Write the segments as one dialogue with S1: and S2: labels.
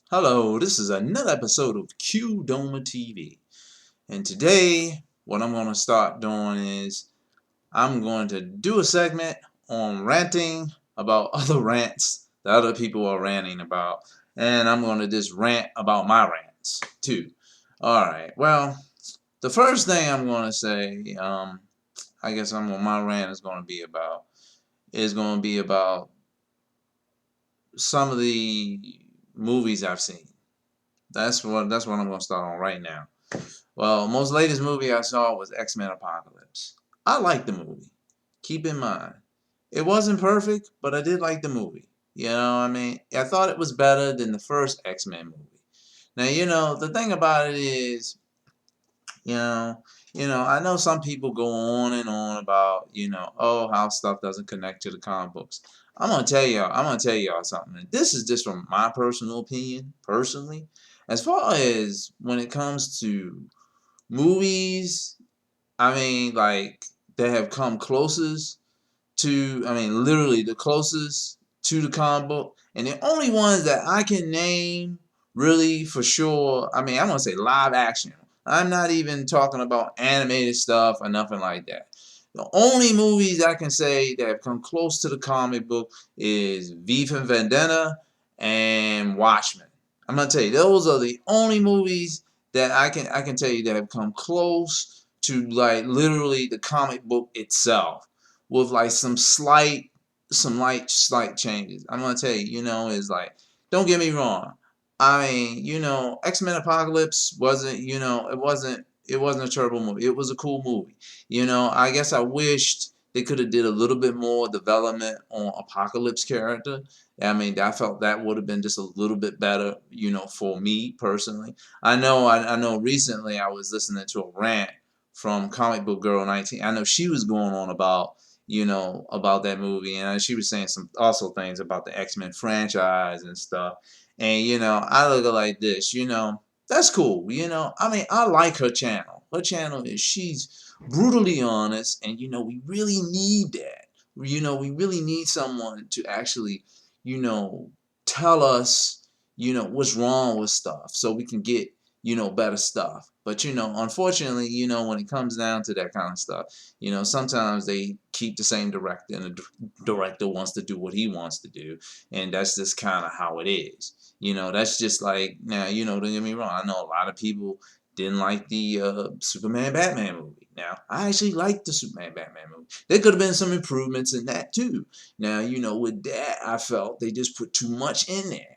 S1: Hello, this is another episode of Q Doma TV. And today, what I'm going to start doing is I'm going to do a segment on ranting about other rants that other people are ranting about. And I'm going to just rant about my rants too. Alright, well, the first thing I'm going to say, I guess my rant is going to be about some of the movies I've seen. That's what I'm going to start on right now. Well, most latest movie I saw was X-Men Apocalypse. I liked the movie. Keep in mind, it wasn't perfect, but I did like the movie. I thought it was better than the first X-Men movie. Now, the thing about it is, you know, I know some people go on and on about, oh, how stuff doesn't connect to the comic books. I'm gonna tell y'all something. And this is just from my personal opinion, personally. As far as when it comes to movies, like that have come closest to, literally the closest to the comic book, and the only ones that I can name really for sure, I'm gonna say live action. I'm not even talking about animated stuff or nothing like that. The only movies I can say that have come close to the comic book is V for Vendetta and Watchmen. I'm gonna tell you, those are the only movies that I can tell you that have come close to like literally the comic book itself, with like slight changes. I'm gonna tell you, is like, don't get me wrong. X-Men Apocalypse wasn't, it wasn't a terrible movie. It was a cool movie. I guess I wished they could have did a little bit more development on Apocalypse character. I felt that would have been just a little bit better, for me personally. I know recently I was listening to a rant from Comic Book Girl 19. I know she was going on about that movie, and she was saying some also things about the X-Men franchise and stuff. And I look at it like this, that's cool. I like her channel. Her channel is, she's brutally honest, and we really need that. We really need someone to actually, you know, tell us, what's wrong with stuff so we can get, better stuff. But unfortunately, when it comes down to that kind of stuff, sometimes they keep the same director, and the director wants to do what he wants to do, and that's just kind of how it is. That's just like, now, don't get me wrong. I know a lot of people didn't like the Superman Batman movie. Now, I actually liked the Superman Batman movie. There could have been some improvements in that too. Now, with that, I felt they just put too much in there.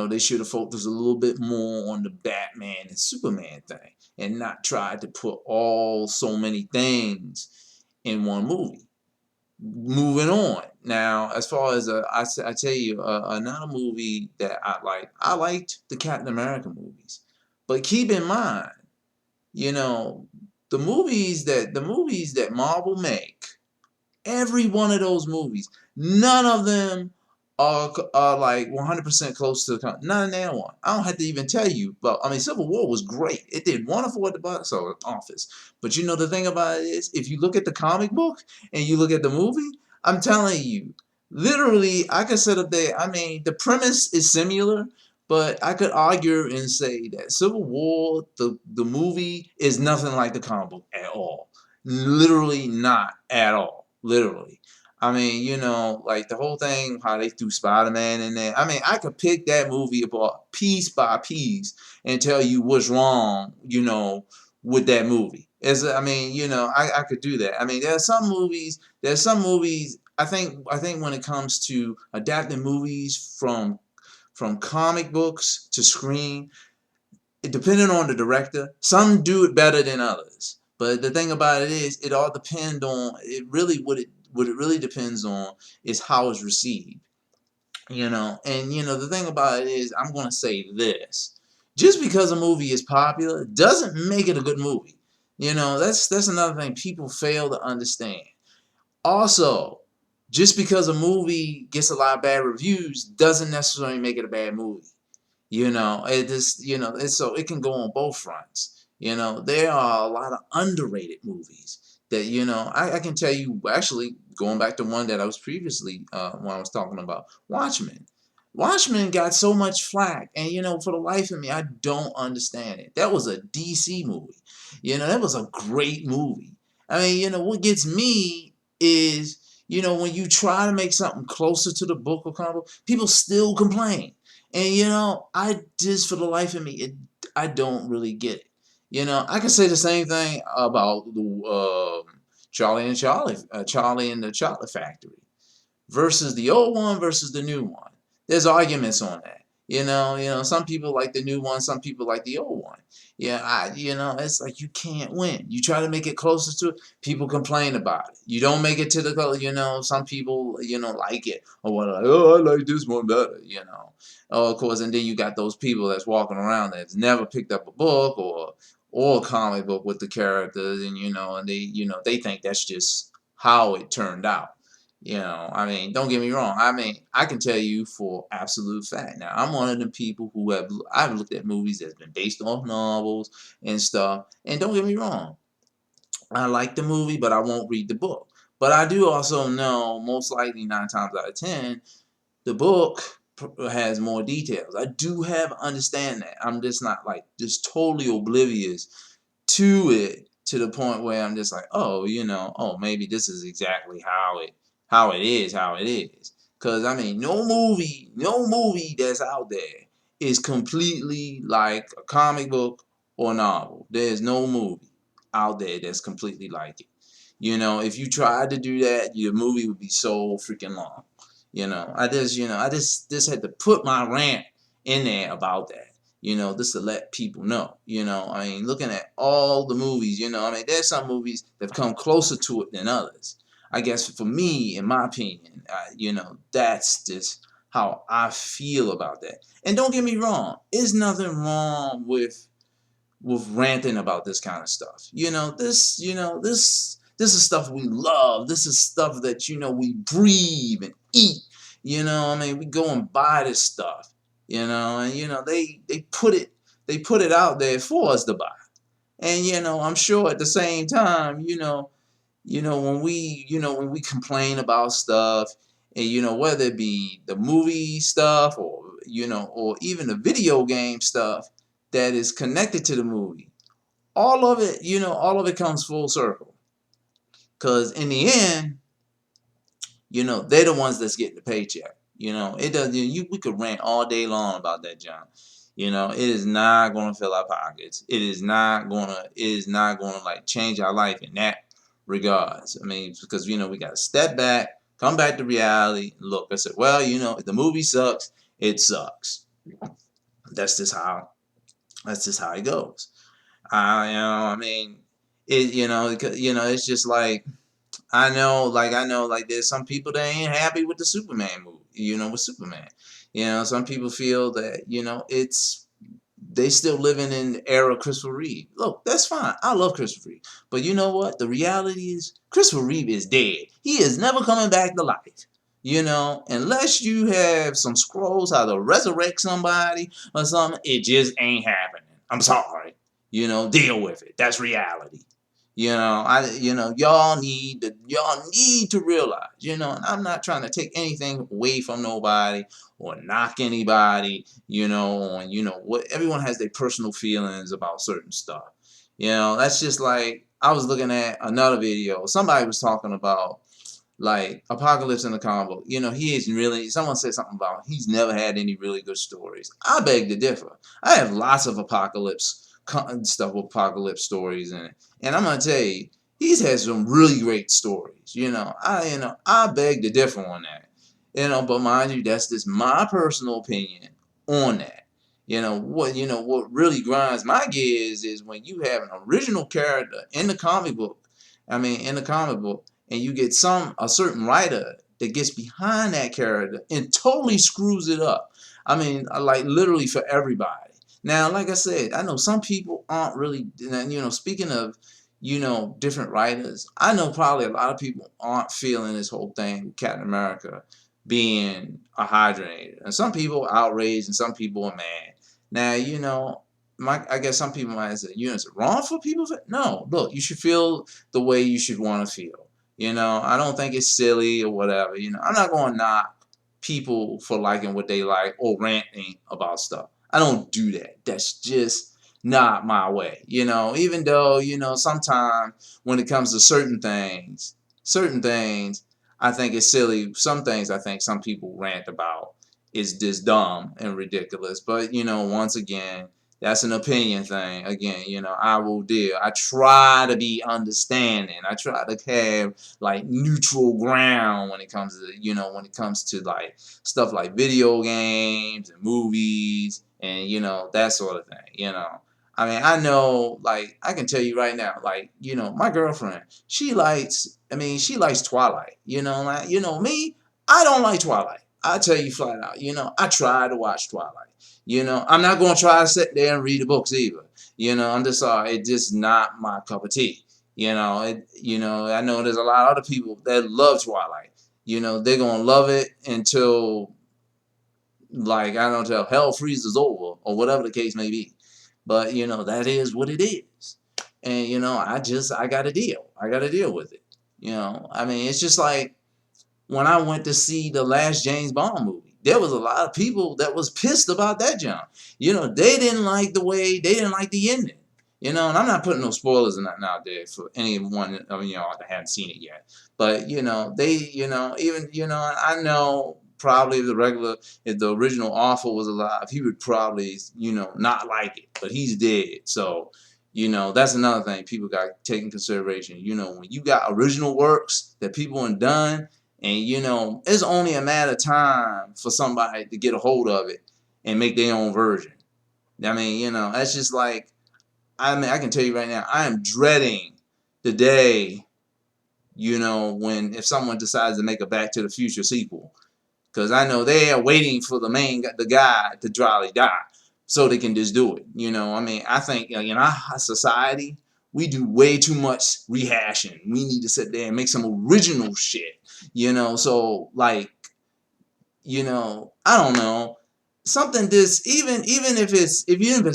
S1: They should have focused a little bit more on the Batman and Superman thing, and not tried to put all so many things in one movie. Moving on. Now, as far as I tell you, another movie that I liked the Captain America movies. But keep in mind, you know, the movies that Marvel make, every one of those movies, none of them are like 100% close to the none of that one. I don't have to even tell you, but Civil War was great. It did wonderful at the box office. But the thing about it is, if you look at the comic book and you look at the movie, I'm telling you, literally, I could sit up there. The premise is similar, but I could argue and say that Civil War, the movie, is nothing like the comic book at all. Literally not at all. Literally. Like the whole thing, how they threw Spider-Man in there. I could pick that movie apart piece by piece and tell you what's wrong, with that movie. I could do that. There's some movies, I think when it comes to adapting movies from comic books to screen, depending on the director, some do it better than others. But the thing about it is, it all depends on it. Really, what it really depends on is how it's received. And the thing about it is, I'm gonna say this: just because a movie is popular doesn't make it a good movie. That's another thing people fail to understand. Also, just because a movie gets a lot of bad reviews doesn't necessarily make it a bad movie. It just, so it can go on both fronts. There are a lot of underrated movies that, I can tell you, actually, going back to one that I was previously, when I was talking about Watchmen. Watchmen got so much flack, and for the life of me, I don't understand it. That was a DC movie. That was a great movie. I mean, what gets me is, when you try to make something closer to the book or comic book, people still complain. And I just, for the life of me, I don't really get it. I can say the same thing about the Charlie and the Chocolate Factory versus the old one versus the new one. There's arguments on that. Some people like the new one, some people like the old one. It's like you can't win. You try to make it closer to it, people complain about it. You don't make it to the color, some people, like it or what, like, oh, I like this one better. Oh, of course, and then you got those people that's walking around that's never picked up a book or a comic book with the characters, and they think that's just how it turned out. I mean, don't get me wrong. I mean, I can tell you for absolute fact. Now, I'm one of the people who I've looked at movies that's been based off novels and stuff. And don't get me wrong, I like the movie, but I won't read the book. But I do also know, most likely 9 times out of 10, the book has more details. I do have understand that. I'm just not like just totally oblivious to it to the point where I'm just like, oh, oh, maybe this is exactly how it is. Cause I mean, no movie that's out there is completely like a comic book or novel. There's no movie out there that's completely like it. If you tried to do that, your movie would be so freaking long. I just had to put my rant in there about that. Just to let people know. I mean, looking at all the movies, I mean, there's some movies that come closer to it than others. I guess for me, in my opinion, that's just how I feel about that. And don't get me wrong, there's nothing wrong with ranting about this kind of stuff. This is stuff we love. This is stuff that we breathe and eat. I mean, we go and buy this stuff. And they put it out there for us to buy. And I'm sure at the same time, when we complain about stuff, and whether it be the movie stuff or even the video game stuff that is connected to the movie, all of it comes full circle. Because in the end, they're the ones that's getting the paycheck. It doesn't. We could rant all day long about that, John. It is not going to fill our pockets. It is not going to. It is not going to like change our life in that regards. I mean, because we got to step back, come back to reality. Look, I said, well, if the movie sucks, it sucks. That's just how. That's just how it goes. I mean, it's just like. I know, there's some people that ain't happy with the Superman movie, with Superman. Some people feel that, they still living in the era of Christopher Reeve. Look, that's fine. I love Christopher Reeve. But you know what? The reality is Christopher Reeve is dead. He is never coming back to life. Unless you have some scrolls how to resurrect somebody or something, it just ain't happening. I'm sorry. Deal with it. That's reality. Y'all need to realize, and I'm not trying to take anything away from nobody or knock anybody, on, what everyone has their personal feelings about certain stuff. That's just like, I was looking at another video. Somebody was talking about like Apocalypse in the comic book. He isn't really, someone said something about he's never had any really good stories. I beg to differ. I have lots of stuff with apocalypse stories in it. And I'm gonna tell you, he's had some really great stories. I beg to differ on that. But mind you, that's just my personal opinion on that. What really grinds my gears is when you have an original character in the comic book. I mean, in the comic book, and you get a certain writer that gets behind that character and totally screws it up. I mean, like literally for everybody. Now, like I said, I know some people aren't really, speaking of, different writers, I know probably a lot of people aren't feeling this whole thing with Captain America being a hydrangea. And some people are outraged and some people are mad. Now, I guess some people might say, is it wrong for people? No, look, you should feel the way you should want to feel. I don't think it's silly or whatever. I'm not going to knock people for liking what they like or ranting about stuff. I don't do that. That's just not my way. Even though, sometimes when it comes to certain things, I think it's silly. Some things I think some people rant about is just dumb and ridiculous. But, once again, that's an opinion thing. Again, I will deal. I try to be understanding. I try to have like neutral ground when it comes to, like stuff like video games and movies and, that sort of thing. I mean, I know, like, I can tell you right now, like, my girlfriend, she likes Twilight, like, me, I don't like Twilight. I tell you flat out, I try to watch Twilight. I'm not going to try to sit there and read the books either. I'm just sorry, it's just not my cup of tea. I know there's a lot of other people that love Twilight. They're going to love it until, like, I don't know, till hell freezes over or whatever the case may be. But, that is what it is. And, I got to deal. I got to deal with it. I mean, it's just like when I went to see the last James Bond movie, there was a lot of people that was pissed about that jump. They didn't like they didn't like the ending. And I'm not putting no spoilers or nothing out there for anyone of y'all that haven't seen it yet. But, I know probably if the original author was alive, he would probably, not like it. But he's dead. So, that's another thing people got to take in consideration. When you got original works that people have done, and, it's only a matter of time for somebody to get a hold of it and make their own version. I mean, that's just like, I can tell you right now, I am dreading the day, if someone decides to make a Back to the Future sequel. Because I know they are waiting for the guy to dryly die so they can just do it. I think, in our society, we do way too much rehashing. We need to sit there and make some original shit. So like, I don't know, something this even if it's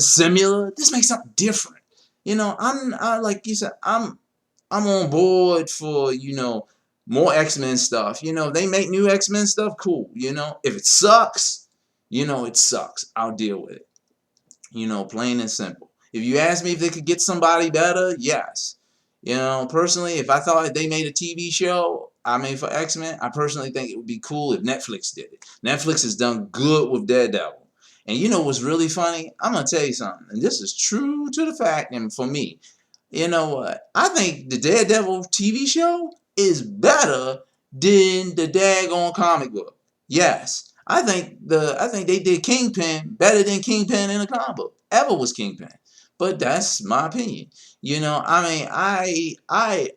S1: similar, just make something different. Like you said, I'm on board for more X-Men stuff. They make new X-Men stuff, cool. If it sucks, it sucks. I'll deal with it. Plain and simple. If you ask me if they could get somebody better, yes. Personally, if I thought they made a TV show, for X-Men, I personally think it would be cool if Netflix did it. Netflix has done good with Daredevil. And what's really funny? I'm going to tell you something. And this is true to the fact, and for me, you know what? I think the Daredevil TV show is better than the daggone comic book. Yes. I think they did Kingpin better than Kingpin in the comic book ever was Kingpin. But that's my opinion. I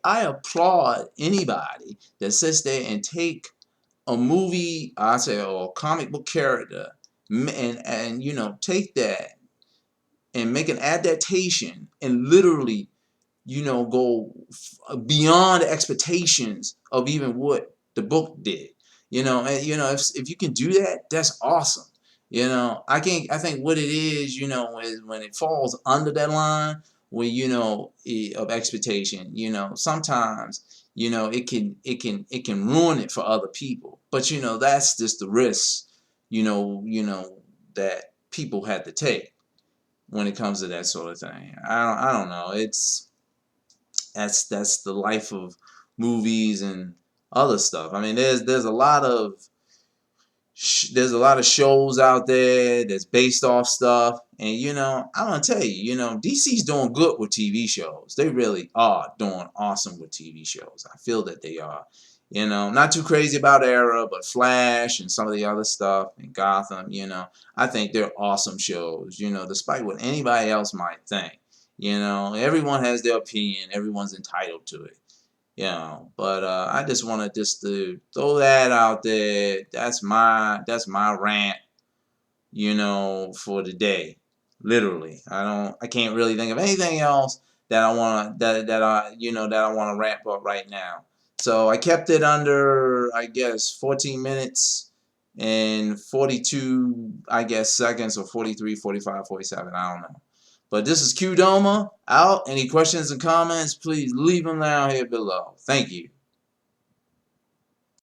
S1: applaud anybody that sits there and take a movie, or a comic book character, and take that and make an adaptation and literally, go beyond the expectations of even what the book did. And if you can do that, that's awesome. I think what it is, is when it falls under that line where, of expectation, sometimes, it can ruin it for other people. But that's just the risk, that people have to take when it comes to that sort of thing. I don't know. That's the life of movies and other stuff. I mean, there's a lot of shows out there that's based off stuff, and I'm gonna tell you, DC's doing good with TV shows. They really are doing awesome with TV shows. I feel that they are. Not too crazy about Arrow, but Flash and some of the other stuff and Gotham. I think they're awesome shows. Despite what anybody else might think. Everyone has their opinion. Everyone's entitled to it. But I just wanted to throw that out there. That's my rant, for the day. Literally. I can't really think of anything else that I want to rant about right now. So I kept it under, I guess, 14 minutes and 42, I guess, seconds, or 43, 45, 47, I don't know. But this is Q Doma out. Any questions and comments, please leave them down here below. Thank you.